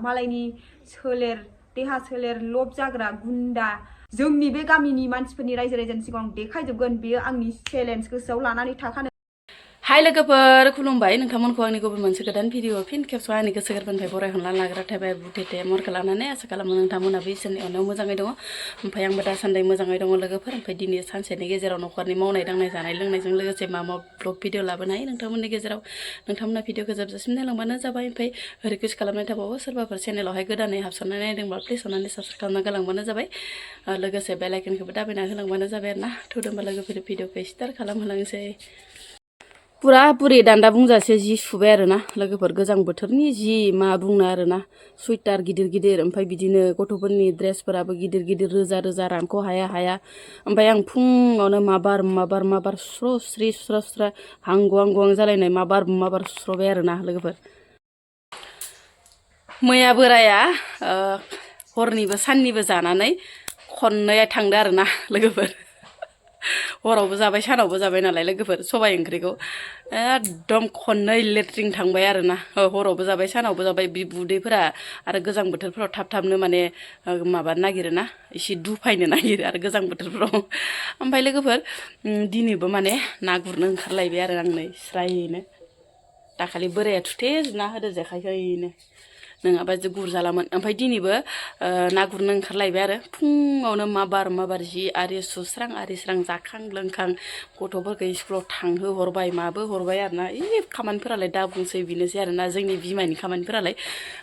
मालायनि सोलेर देहा सोलेर लब जाग्रा गुन्दा जोंनि बे गामिनि मानसिफोरनि रायजो राजानि सिगाङाव देखायजोबगोन बेयो आंनि चेलेन्ज गोसोआव लानानै थाखानो हाय लोगोफोर खुलुमबाय नोंथांमोनखौ आंनि गुबुन मोनसे गोदान भिडिअ फिन खेबस' आंनि गोसो गोरबोनिफ्राय बरायहरना लाग्रा थाबाय बुथेथे मरखौ लानानै आसा खालामो नोंथांमोनाबो इसोरनि अननायाव मोजाङै दङ ओमफ्राय आंबो दासान्दि मोजाङै दङ लोगोफोर ओमफ्राय दिनै सानसेनि गेजेराव न'खरनि मावनाय दांनाय जानाय लोंनायजों लोगोसे मा ब्लग भिडिअ लाबोनो हायो नोंथांमोननि गेजेराव नोंथांमोना भिडिअखौ जोबजासिम नायलांबानो जाबाय ओमफ्राय रिकुवेस्ट खालामनाय थाबावो सोरबाफोर चेनेलावहाय गोदानै हाबसननानै नायदोंबा प्लिज अननानै साबस्क्राइब खालामना गालांबानो जाबाय लोगोसे बेल आइकनखौबो दाबायना होलांबानो जाबाय आरोना थौदोंबा लोगोफोर भिडिअखौ स्टार्ट खालामहोलांसै पुरा पुरि दान्दा बुंजासे जि सुबाय आरोना लोगोफोर गोजां बोथोरनि जि मा बुंनो आरोना सुइटार गिदिर गिदिर ओमफ्राय बिदिनो गथ'फोरनि ड्रेसफोराबो गिदिर गिदिर रोजा रोजा रानख' हाया ओमफ्राय आं फुङावनो माबार स्रि सुस्रा हांगुआं जालायनाय माबार सुस्रबाय आरोना लोगोफोर मैया बोराया हरनिबो साननिबो जानानै खननै थांदो आरोना लोगोफोर हरावबो जाबाय सानावबो जाबाय नालाय लोगोफोर सबाइ ओंख्रिखौ एकदम खननै लेट्रिन थांबाय आरोना हरावबो जाबाय सानावबो जाबाय बि उदैफोरा आरो गोजां बोथोरफोराव थाबनो माने माबानो नागिरोना एसे दुफायनो नागिरो आरो गोजां बोथोरफोराव ओमफ्राय लोगोफोर दिनैबो माने ना गुरनो ओंखारलायबाय आरो आं नै स्रायनो दाखालि बोराया थुथेजोबना होदो जेखाइखौनो नङाबा गुरजालामोन ओमफ्राय दिनैबो ना गुरनो ओंखारलायबाय आरो फुङावनो माबार जि आरि सुस्रां आरिस्रां जाखां लोंखां गथ'फोरखौ स्कुलाव थांहोहरबाय माबो हरबाय आरोना खामानिफोरालाय दा बुंसै बेनोसै आरोना जोंनि बिमानि खामानिफोरालाय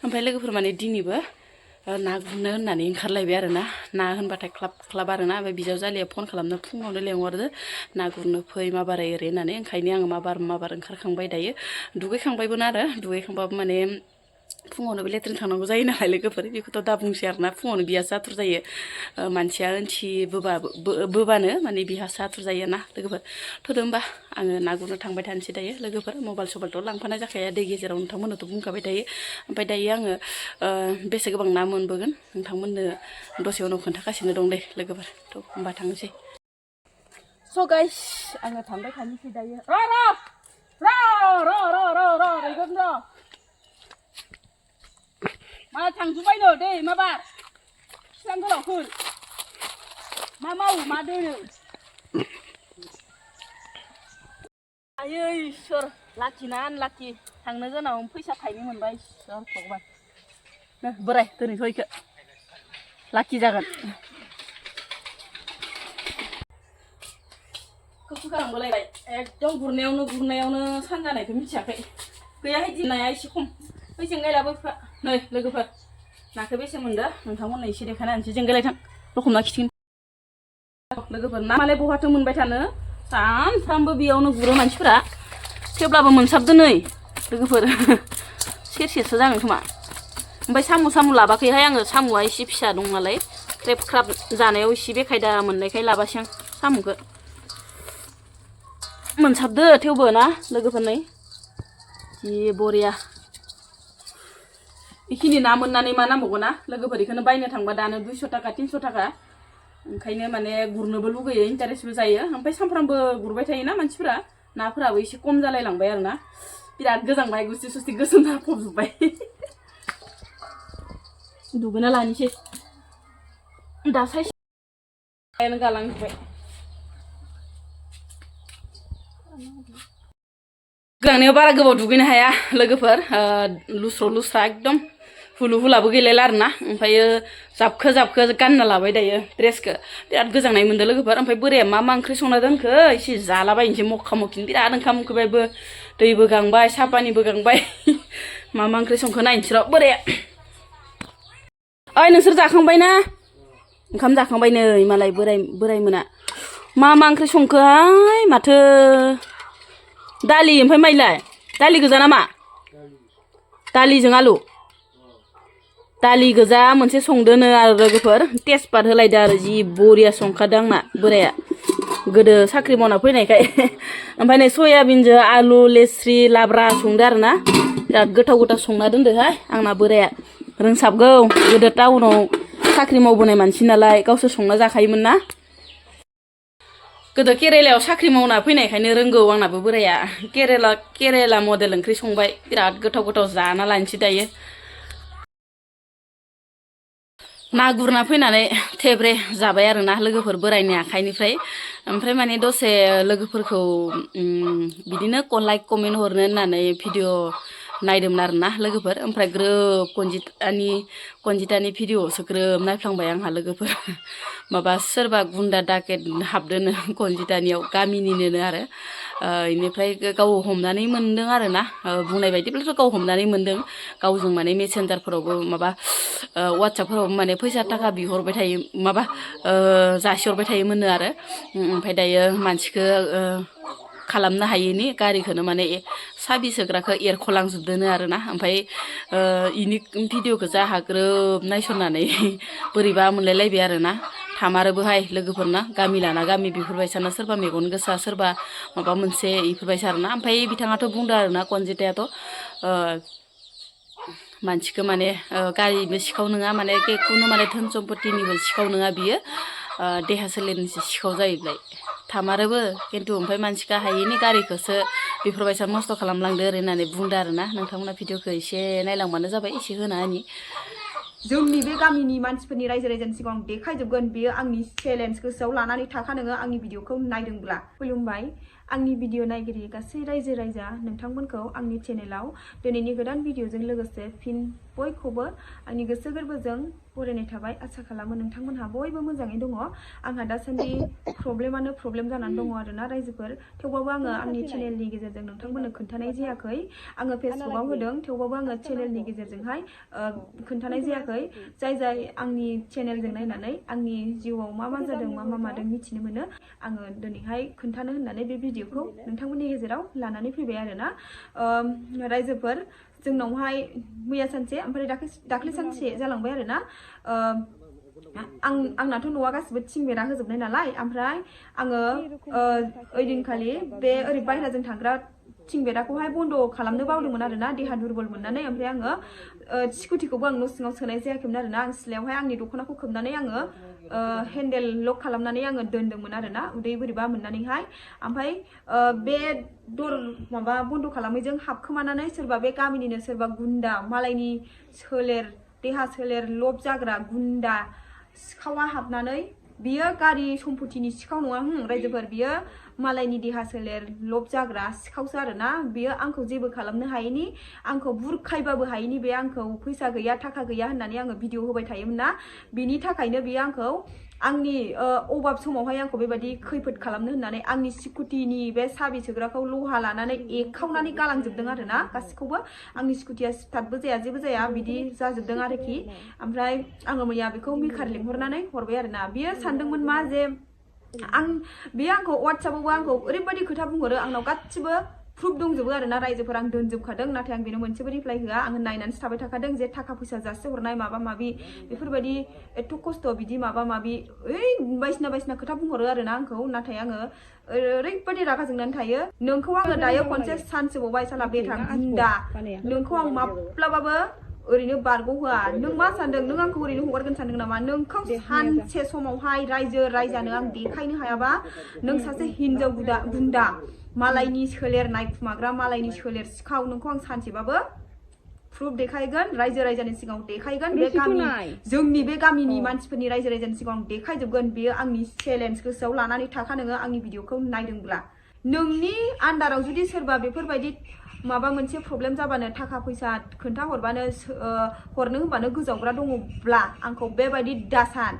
ओमफ्राय लोगोफोर माने दिनैबो ना गुरनो होननानै ओंखारलायबाय आरोना ना होनबाथाय ख्लाब आरोना ओमफ्राय बिजावजालिया फन खालामनो फुङावनो लेंहरदो ना गुरनो फै माबारै ओरै होननानै ओंखायनो आङो माबार ओंखारखांबाय दायो दुगैखांबायबो आरो दुगैखांबाबो माने फुङावनो बे लेट्रिन थांनांगौ जायो नालाय लोगोफोर बेखौथ' दा बुंसै आरोना फुङावनो बिहा आथुर जायो मानसिया बोबानो माने बिहा आथुर जायो ना लोगोफोर थोदो होमबा आङो ना गुरनो थांबाय थानोसै दायो लोगोफोर मबाइल सबाइलथ' लांफानाय जाखाया दै गेजेराव नोंथांमोननोथ' बुंखाबाय थायो ओमफ्राय दायो आङो बेसे गोबां ना मोनबोगोन नोंथांमोननो दसे उनाव खोन्थागासिनो दं दे लोगोफोर थ' होमबा थांनोसै स' गाइस आङो थांबाय थानोसै दायो र' मा थांजोब्बायनो दै माबार सिगां गोलावफोर मा मावो मा दोनो आयै इसोर लाखि ना आनलाखि थांनो गोनां फैसा थाइनै मोनबाय इसोर भगबान बोराय दोनैथ' इखो लाखि जागोन खोखु गालांबोलायबाय एकदम गुरनायावनो सानजानायखौ मिथियाखै गैयाहाय दिनाया एसे खम बै जेंगायलाबो नै लोगोफोर नाखौ बेसे मोनदो नोंथांमोननो एसे देखायना होनोसै जेंगायलायथां रखमना खिथिगोन लोगोफोर ना मालाय बहाथो मोनबाय थानो सानफ्रामबो बेयावनो गुरो मानसिफोरा थेवब्लाबो मोनसाबदो नै लोगोफोर सेरसेसो जागोन खोमा ओमफ्राय साम' लाबाखैहाय आङो साम'आ एसे फिसा दं नालाय ख्रेब ख्राब जानायाव एसे बेखायदा मोननायखाय लाबासै आं साम'खौ मोनसाबदो थेवबो ना लोगोफोर नै जि बरिया बेखिनि ना मोननानै मा नांबावगौ ना लोगोफोर बेखौनो बायनो थांबा दानो 200 थाखा 300 थाखा ओंखायनो माने गुरनोबो लुगैयो इन्टारेस्टबो जायो ओमफ्राय सानफ्रामबो गुरबाय थायोना मानसिफोरा नाफोराबो एसे खम जालायलांबाय आरोना बिराद गोजांबाय गुस्थि सुस्थि गोसोम जाफबजोब्बाय दुगैना लानोसै दा साइज गालांजोब्बाय गोजांनायाव बारा गोबाव दुगैनो हाया लोगोफोर लुस्रा एकदम हुलु हुलाबो गैलायला आरोना ओमफ्रायो जाबखो गानना लाबाय दायो ड्रेसखौ बिराद गोजांनाय मोनदों लोगोफोर ओमफ्राय बोराया मा ओंख्रि संना दोनखो एसे जालाबायनोसै मखा मखिनो बिराद ओंखाम उखैबायबो दैबो गांबाय साहा पानिबो गांबाय मा ओंख्रि संखो नायनोसै र' बोराया ओइ नोंसोर जाखांबाय ना ओंखाम जाखांबाय नै मालाय बोराय मोना मा ओंख्रि संखोहाय माथो दालि ओमफ्राय माइलाय दालि गोजा नामा दालिजों आलु दालि गोजा मोनसे संदोनो आरो लोगोफोर तेजपात होलायदो आरो जि बरिया संखादों आंना बोराया गोदो साख्रि मावना फैनायखाय ओमफ्राय नै सयाबिनजों आलु लेस्रि लाब्रा संदो आरोना बिराद गोथाव संना दोनदोहाय आंना बोराया रोंसाबगौ गोदो टाउनाव साख्रि मावबोनाय मानसि नालाय गावसोर संना जाखायोमोन ना गोदो केरेलायाव साख्रि मावना फैनायखायनो रोंगौ आंनाबो बोराया केरेला मडेल ओंख्रि संबाय बिराद गोथाव जाना लानोसै दायो ना गुरना फैनानै थेब्रे जाबाय आरोना लोगोफोर बोरायनि आखाइनिफ्राय ओमफ्राय माने दसे लोगोफोरखौ बिदिनो लाइक कमेन्ट हरनो होननानै भिडिअ नायदोंमोन आरोना लोगोफोर ओमफ्राय ग्रोब कनजितानि भिडिअआवसो ग्रोब नायफ्लांबाय आंहा लोगोफोर माबा सोरबा गुन्दा डाकेट हाबदोनो कनजितानियाव गामिनिनो आरो इनिफ्राय गाव हमनानै मोनदों आरोना बुंनाय बायदिब्लाथ' गाव हमनानै मोनदों गावजों माने मेसेन्जारफोरावबो माबा वाट्सएपफोराव माने फैसा थाखा बिहरबाय थायो माबा जासिहरबाय थायोमोननो आरो ओमफ्राय दायो मानसिखौ खालामनो हायिनि गारिखौनो माने साबि सोग्राखौ एरख'लांजोबदोनो आरोना ओमफ्राय इनि भिडिअखौ जाहा ग्रोब नायसननानै बोरैबा मोनलायलायबाय आरोना थामारोबोहाय लोगोफोरना गामि लाना गामि बेफोरबायसाना सोरबा मेगन गोसा सोरबा माबा मोनसे इफोरबायसा आरोना ओमफ्राय बिथाङाथ' बुंदों आरोना कनजितायाथ' मानसिखौ माने गारिनिबो सिखाव नङा माने खुनु माने धोन सम्पतिनिबो सिखाव नङा बियो देहा सोलेरनिसो सिखाव जाहैबाय थामारोबो खिन्थु ओमफ्राय मानसिखौ हायैनि गारिखौसो बेफोरबायसा नस्थ' खालामलांदो ओरै होननानै बुंदो आरोना नोंथांमोना भिडिअखौ एसे नायलांबानो जाबाय एसे होना होनि जोंनि बे गामिनि मानसिफोरनि रायजो राजानि सिगाङाव देखायजोबगोन बेयो आंनि चेलेन्ज गोसोआव लानानै थाखा नोङो आंनि भिडिअखौ नायदोंब्ला खुलुमबाय आंनि भिडिअ नायगिरि गासै रायजो राजा नोंथांमोनखौ आंनि चेनेलाव दिनैनि गोदान भिडिअजों लोगोसे फिन बयखौबो आंनि गोसो गोरबोजों बरायनाय थाबाय आसा खालामो नोंथांमोनहा बयबो मोजाङै दङ आंहा दासान्दि प्रब्लेम जानानै दङ आरोना रायजोफोर थेवबाबो आङो आंनि चेनेलनि गेजेरजों नोंथांमोननो खोन्थानाय जायाखै आङो फेसबुकआव होदों थेवबाबो आङो चेनेलनि गेजेरजोंहाय खोन्थानाय जायाखै जाय आंनि चेनेलजों नायनानै आंनि जिउआव मा जादों मा मादों मिथिनो मोनो आङो दिनैहाय खोन्थानो होननानै बे भिडिअखौ नोंथांमोननि गेजेराव लानानै फैबाय आरोना रायजोफोर जोंनावहाय मैया सानसे ओमफ्राय दाख्लै सानसे जालांबाय आरोना आंनाथ' न'आ गासिबो थिं बेरा होजोबनाय नालाय ओमफ्राय आङो ओइदिनखालि बे ओरै बायह्राजों थांग्रा थिं बेराखौहाय बन्द' खालामनो बावदोंमोन आरोना देहा दुरबल मोननानै ओमफ्राय आङो स्कुटिखौबो आं न' सिङाव सोनाय जायाखैमोन आरोना आं सिथ्लायावहाय आंनि दख'नाखौ खोबनानै आङो हेन्देल लक खालामनानै आङो दोनदोंमोन आरोना उदै बोरैबा मोननानैहाय ओमफ्राय बे दर माबा बन्द' खालामैजों हाबखोमानानै सोरबा बे गामिनिनो सोरबा गुन्दा मालायनि देहा सोलेर लब जाग्रा गुन्दा सिखावा हाबनानै बियो गारि सम्पतिनि सिखाव नङा रायजोफोर बियो मालायनि देहा सोलेर लब जाग्रा सिखावसो आरोना बियो आंखौ जेबो खालामनो हायैनि आंखौ बुरखायबाबो हायैनि बे आंखौ फैसा गैया थाखा गैया होननानै आङो भिडिअ होबाय थायोमोन ना बिनि थाखायनो बियो आंखौ आंनि अभाब समावहाय आंखौ बेबायदि खैफोद खालामनो होननानै आंनि स्कुटिनि बे साबि सोग्राखौ लहा लानानै एखावनानै गालांजोबदों आरोना गासिखौबो आंनि स्कुटिया स्टार्टबो जाया जेबो जाया बिदि जाजोबदों आरोखि ओमफ्राय आङो मैया बेखौ मिकार लिंहरनानै हरबाय आरोना बियो सानदोंमोन मा जे बे आंखौ वाट्सएपआवबो आंखौ ओरैबायदि खोथा बुंहरो आंनाव गासिबो प्रुफ दंजोबो आरोना रायजोफोर आं दोनजोबखादों नाथाय आं बेनो मोनसेबो रिप्लाइ होआ आङो नायनानैसो थाबाय थाखादों जे थाखा फैसा जासे हरनाय माबा माबि बेफोरबायदि एथ' खस्थ' बिदि माबा माबि बायदिसिना खोथा बुंहरो आरोना आंखौ नाथाय आङो ओरैबायदि रागा जोंनानै थायो नोंखौ आङो दायो खनसे सानसे बावबाय साला बेथा गुन्दा नोंखौ आं माब्लाबाबो ओरैनो बारग'होआ नों मा सानदों नों आंखौ ओरैनो हगारगोन सानदों नामा नोंखौ सानसे समावहाय रायजो राजानो आं देखायनो हायाबा नों सासे हिनजाव गुन्दा मालायनि सोलेर नायखुमाग्रा मालायनि सोलेर सिखाव नोंखौ आं सानसेबाबो प्रुफ देखायगोन रायजो राजानि सिगाङाव देखायगोन बे जोंनि बे गामिनि मानसिफोरनि रायजो राजानि सिगाङाव देखायजोबगोन बेयो आंनि चेलेन्ज गोसोआव लानानै थाखा नोङो आंनि भिडिअखौ नायदोंब्ला नोंनि आन्दाराव जुदि सोरबा बेफोरबायदि माबा मोनसे प्रब्लेम जाबानो थाखा फैसा खोन्था हरबानो हरनो होनबानो गोजावग्रा दङब्ला आंखौ बेबायदि दासान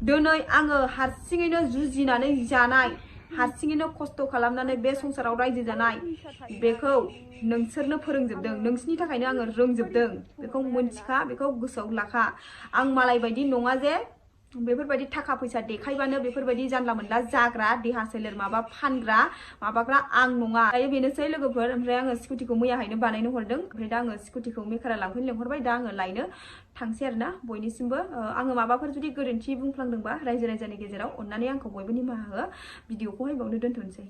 दिनै आङो हारसिङैनो जुजिनानै जानाय हारसिङैनो खस्थ' खालामनानै बे संसाराव रायजो जानाय बेखौ नोंसोरनो फोरोंजोबदों नोंसिनि थाखायनो आङो रोंजोबदों बेखौ मोनथिखा बेखौ गोसोआव लाखा आं मालाय बायदि नङा जे बेफोरबायदि थाखा फैसा देखायबानो बेफोरबायदि जानला मोनला जाग्रा देहा सोलेर माबा फानग्रा माबाग्रा आं नङा दायो बेनोसै लोगोफोर ओमफ्राय आङो स्कुटिखौ मैयाहायनो बानायनो हरदों ओमफ्राय दा आङो स्कुटिखौ मेकारा लांफैनो लेंहरबाय दा आङो लायनो थांसै आरोना बयनिसिमबो आङो माबाफोर जुदि गोरोन्थि बुंफ्लांदोंबा रायजो राजानि गेजेराव अननानै आंखौ बयबो निमाहा हो भिडिअखौहाय बावनो दोनथ'नोसै